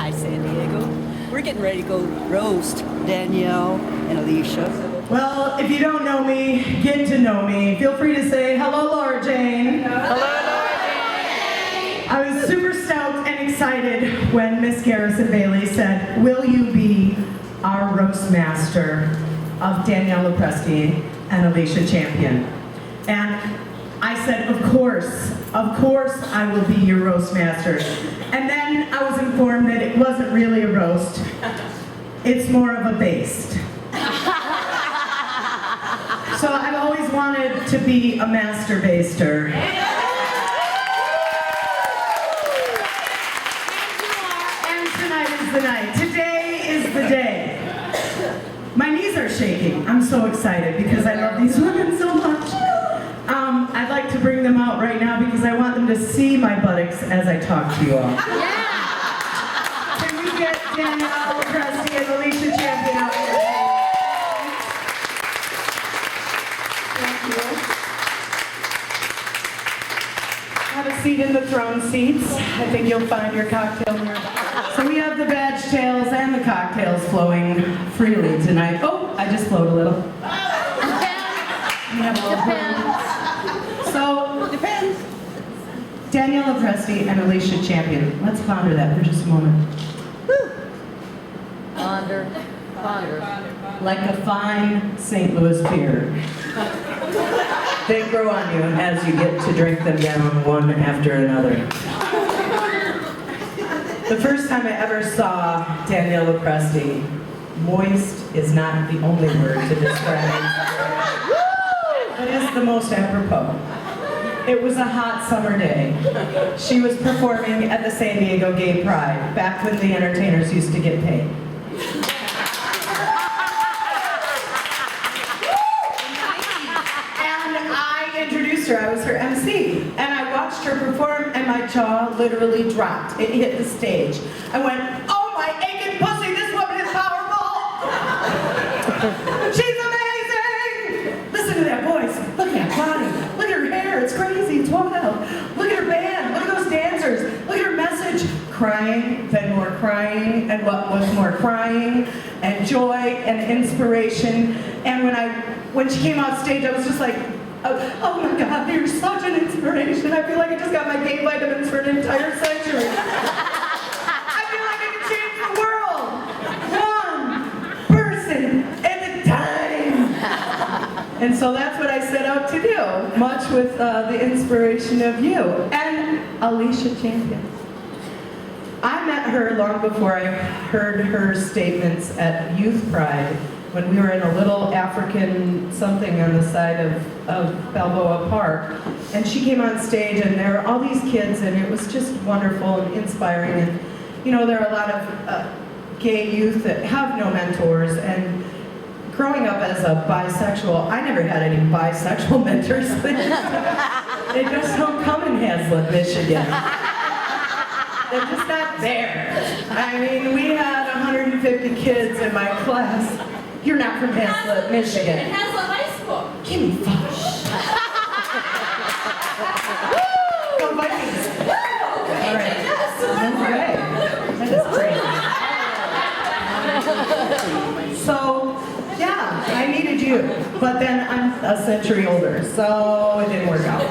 Hi, San Diego. We're getting ready to go roast Danielle and Alicia. Well, if you don't know me, get to know me. Feel free to say, hello, Laura Jane. Hello, Laura Jane. I was super stoked and excited when Miss Garrison Bailey said, will you be our roast master of Danielle LoPresti and Alicia Champion? And I said, of course I will be your roast master. And then I was informed that it wasn't really a roast, it's more of a baste. So I've always wanted to be a master baster. And tonight is the night. Today is the day. My knees are shaking. I'm so excited because I love these women so much. I'd like to bring them out right now because I want them to see my buttocks as I talk to you all. Yeah. Can we get Danielle LoPresti and Alicia Champion out here? Thank you. Have a seat in the throne seats. I think you'll find your cocktail nearby. So we have the badge tails and the cocktails flowing freely tonight. Oh, I just flowed a little. We have a little So, Depends. Danielle LoPresti and Alicia Champion. Let's ponder that for just a moment. Ponder. Like a fine St. Louis beer. They grow on you as you get to drink them down one after another. The first time I ever saw Danielle LoPresti, moist is not the only word to describe it is the most apropos. It was a hot summer day. She was performing at the San Diego Gay Pride, back when the entertainers used to get paid. And I introduced her, I was her MC. And I watched her perform and my jaw literally dropped. It hit the stage. I went, oh my aching pussy, this woman is powerful! She's amazing! Listen to that voice, look at that body, look at her hair, it's crazy, it's wild. Look at her band, look at those dancers, look at her message. Crying, then more crying, and what was more crying, and joy, and inspiration. And when she came on stage, I was just like, oh my God, you're such an inspiration. I feel like I just got my gay vitamins for an entire century. I feel like I can change the world, one person at a time. And so that's what I set out to do, much with the inspiration of you and Alicia Champion. I met her long before I heard her statements at Youth Pride when we were in a little African something on the side of Balboa Park. And she came on stage and there were all these kids and it was just wonderful and inspiring. And you know, there are a lot of gay youth that have no mentors. And growing up as a bisexual, I never had any bisexual mentors. They just don't come in Hazlet, Michigan. They're just not there. I mean, we had 150 kids in my class. You're not from Hazlet, Michigan. It has a high school. Give me 5. Go Vikings. Okay. All right. That's great. So, yeah, I needed you. But then I'm a century older, so it didn't work out.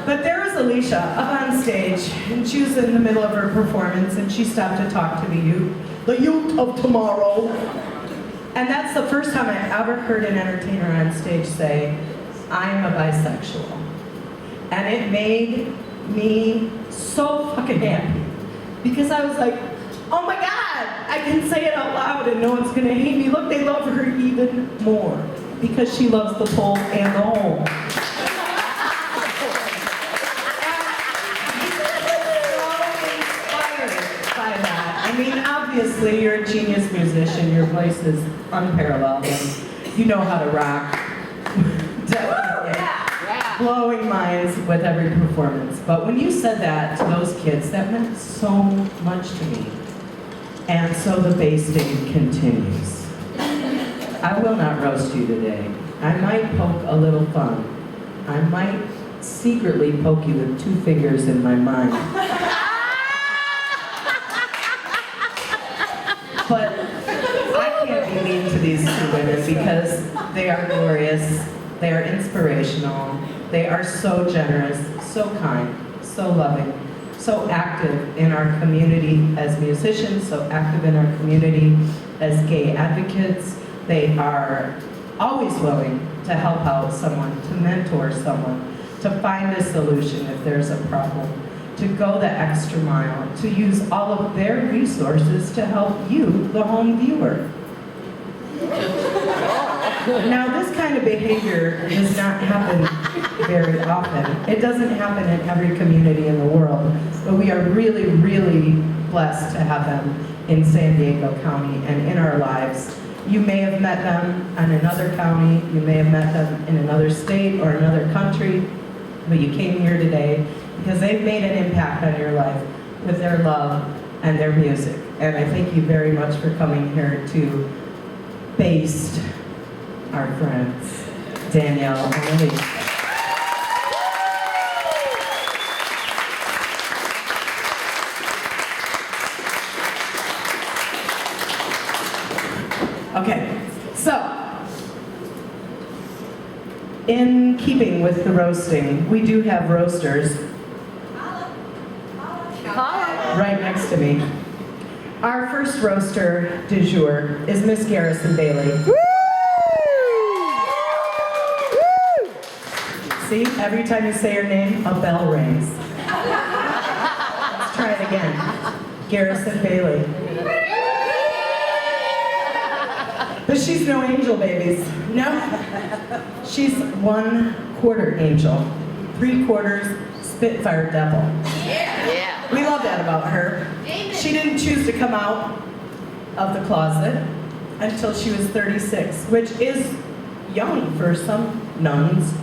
But there was Alicia up on stage, and she was in the middle of her performance, and she stopped to talk to the youth of tomorrow. And that's the first time I ever heard an entertainer on stage say, I'm a bisexual. And it made me so fucking happy. Because I was like, oh my God, I can say it out loud and no one's gonna hate me. Look, they love her even more. Because she loves the pole and the hole. I mean, obviously, you're a genius musician. Your voice is unparalleled, and you know how to rock. Definitely. Yeah. Blowing minds with every performance. But when you said that to those kids, that meant so much to me. And so the basting continues. I will not roast you today. I might poke a little fun. I might secretly poke you with 2 fingers in my mind. listening to these two women because they are glorious, they are inspirational, they are so generous, so kind, so loving, so active in our community as musicians, so active in our community as gay advocates. They are always willing to help out someone, to mentor someone, to find a solution if there's a problem, to go the extra mile, to use all of their resources to help you, the home viewer. Now, this kind of behavior does not happen very often. It doesn't happen in every community in the world, but we are really, really blessed to have them in San Diego County and in our lives. You may have met them in another county, you may have met them in another state or another country, but you came here today because they've made an impact on your life with their love and their music. And I thank you very much for coming here to baste our friends, Danielle and Alicia. Okay, so, in keeping with the roasting, we do have roasters right next to me. Our first roaster du jour is Miss Garrison Bailey. Woo! Woo! See, every time you say her name, a bell rings. Let's try it again. Garrison Bailey. But she's no angel, babies. No. She's 1/4 angel, 3/4 Spitfire devil. Yeah. We love that about her. She didn't choose to come out of the closet until she was 36, which is young for some nuns.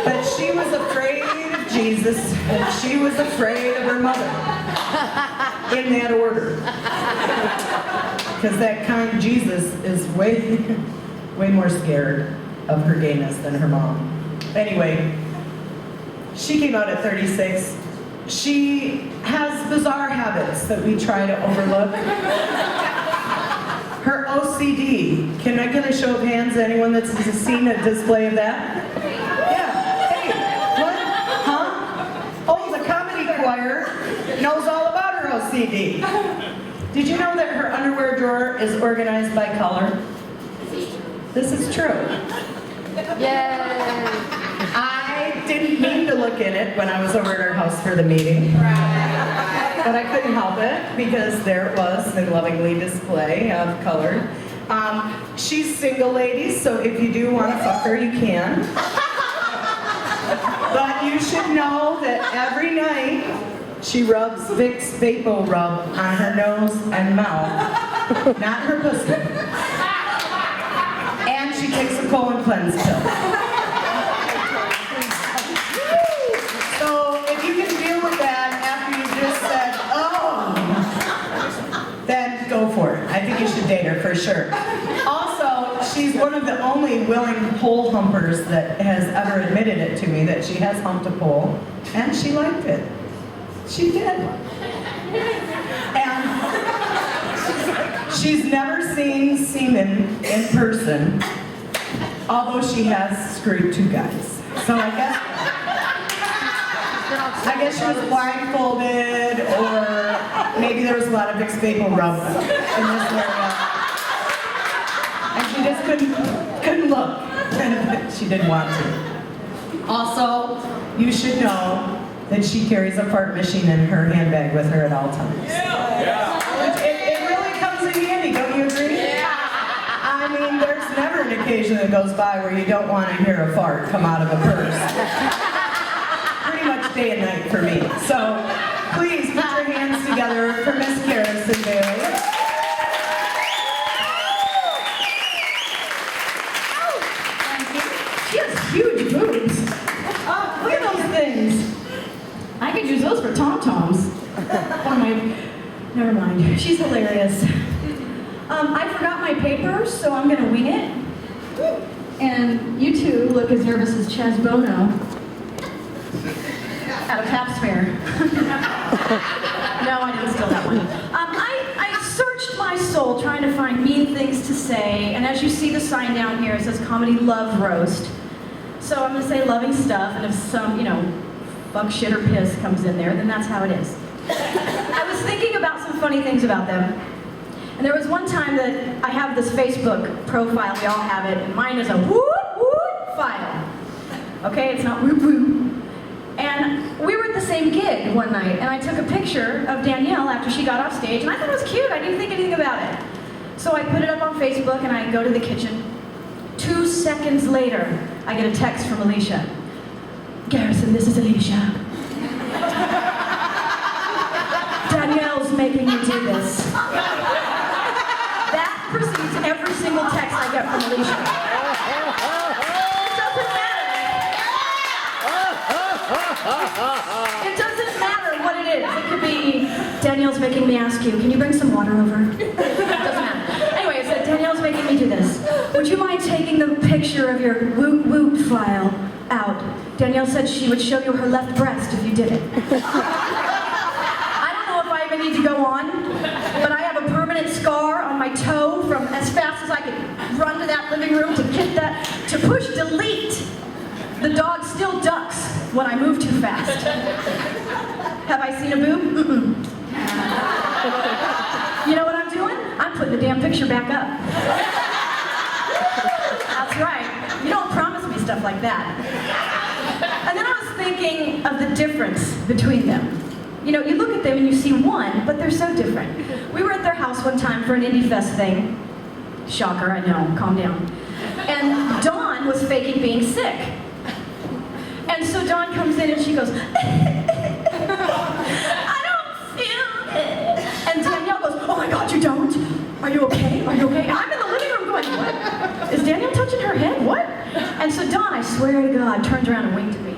But she was afraid of Jesus, and she was afraid of her mother. In that order. Because that kind Jesus is way more scared of her gayness than her mom. Anyway, she came out at 36. She has bizarre habits that we try to overlook. Her OCD. Can I get a show of hands? Anyone that's seen a display of that? Yeah. Hey, what? Huh? Oh, the comedy choir knows all about her OCD. Did you know that her underwear drawer is organized by color? This is true. Yay. I didn't mean to look in it when I was over at her house for the meeting. But I couldn't help it because there it was in lovingly display of color. She's single, ladies, so if you do want to fuck her, you can. But you should know that every night she rubs Vicks Vapo Rub on her nose and mouth, not her pussy. And she takes a colon cleanse pill. So if you can deal with that after you just said, oh, then go for it. I think you should date her for sure. Also, she's one of the only willing pole humpers that has ever admitted it to me that she has humped a pole, and she liked it. She did. And she's never seen semen in person, although she has screwed 2 guys. So I guess she was blindfolded, or maybe there was a lot of Vicks Vapo Rub in this area. And she just couldn't look. She didn't want to. Also, you should know that she carries a fart machine in her handbag with her at all times. Yeah. It really comes in handy, don't you agree? Yeah. I mean, there's never an occasion that goes by where you don't want to hear a fart come out of a purse. Pretty much day and night for me. So, please put your hands together for Miss Garrison Bailey. She has huge boobs. Look at those things. I could use those for tom-toms. Never mind. She's hilarious. I forgot my papers, so I'm going to wing it. And you two look as nervous as Chaz Bono at a pap smear. No, I didn't steal that one. I searched my soul trying to find mean things to say, and as you see the sign down here, it says Comedy Love Roast. So I'm going to say loving stuff, and if some, fuck, shit, or piss comes in there, then that's how it is. I was thinking about some funny things about them. And there was one time that I have this Facebook profile, we all have it, and mine is a whoop whoop file. Okay, it's not whoop whoop. And we were at the same gig one night, and I took a picture of Danielle after she got off stage, and I thought it was cute, I didn't think anything about it. So I put it up on Facebook, and I go to the kitchen. 2 seconds later, I get a text from Alicia. Garrison, this is Alicia. Danielle's making me do this. That precedes every single text I get from Alicia. It doesn't matter what it is. It could be, Danielle's making me ask you, can you bring some water over? It doesn't matter. Anyway, it said, Danielle's making me do this. Would you mind taking the picture of your whoop whoop file out? Danielle said she would show you her left breast if you did it. I don't know if I even need to go on, but I have a permanent scar on my toe from as fast as I could run to that living room to get that, to push delete. The dog still ducks when I move too fast. Have I seen a boob? Mm-mm. You know what I'm doing? I'm putting the damn picture back up. That's right. You don't promise me stuff like that. And then I was thinking of the difference between them. You look at them and you see one, but they're so different. We were at their house one time for an Indie Fest thing. Shocker, I know, calm down. And Dawn was faking being sick. And so Dawn comes in and she goes, I don't feel it. And Danielle goes, oh my God, you don't? Are you okay? Are you okay? And I'm in the living room going, what? Is Danielle touching her head? What? And so Dawn, I swear to God, turns around and winked at me.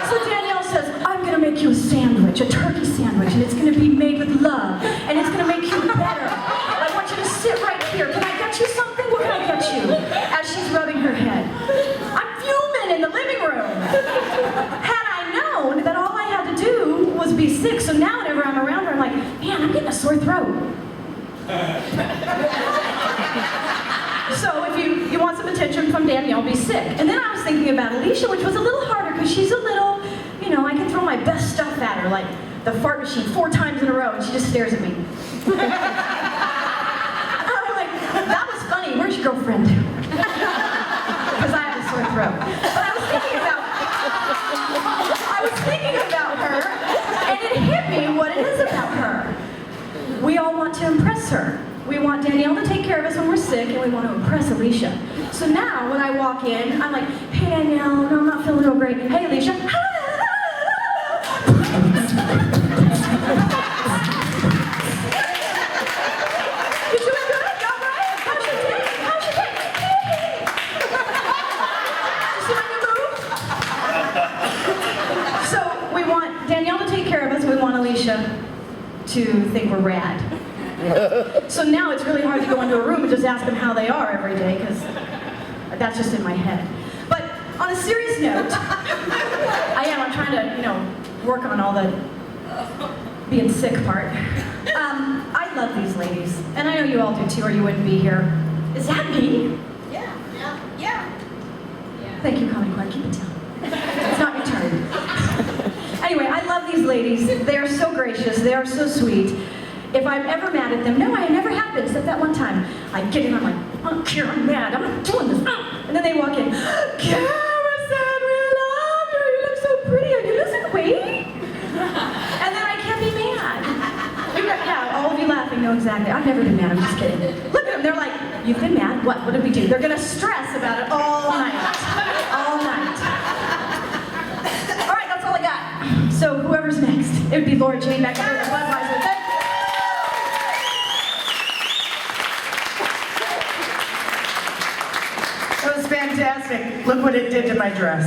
So Danielle says, I'm going to make you a sandwich, a turkey sandwich, and it's going to be made with love, and it's going to make you better. I want you to sit right here. Can I get you something? What can I get you? As she's rubbing her head. I'm fuming in the living room. Had I known that all I had to do was be sick, so now whenever I'm around her, I'm like, man, I'm getting a sore throat. So if you want some attention from Danielle, be sick. And then I was thinking about Alicia, which was a little harder because she's a little, I can throw my best stuff at her, like the fart machine 4 times in a row, and she just stares at me. I'm like, that was funny. Where's your girlfriend? Because I have a sore throat. But I was thinking about her, and it hit me what it is about her. We all want to impress her. We want Danielle to take care of us when we're sick, and we want to impress Alicia. So now, when I walk in, I'm like, hey Danielle, no, I'm not feeling real great. Hey Alicia. You doing good? You all right? How's your day? How's your day? You see my new move? So we want Danielle to take care of us, and we want Alicia to think we're rad. So now it's really hard to go into a room and just ask them how they are every day, because that's just in my head. But on a serious note, I'm trying to, work on all the being sick part. I love these ladies, and I know you all do too, or you wouldn't be here. Is that me? Yeah. Thank you, Comedy Choir. Keep it down. It's not your turn. Anyway, I love these ladies. They are so gracious. They are so sweet. If I'm ever mad at them, no, I never have been, except that one time. I get in, I'm like, I don't care, I'm mad, I'm not doing this. And then they walk in, Garrison, we love you, you look so pretty, are you losing weight? And then I can't be mad. Yeah, all of you laughing know exactly. I've never been mad, I'm just kidding. Look at them, they're like, you've been mad? What did we do? They're gonna stress about it all night. All night. All right, that's all I got. So whoever's next, it would be Laura Jane back there with the Budweiser. That was fantastic. Look what it did to my dress.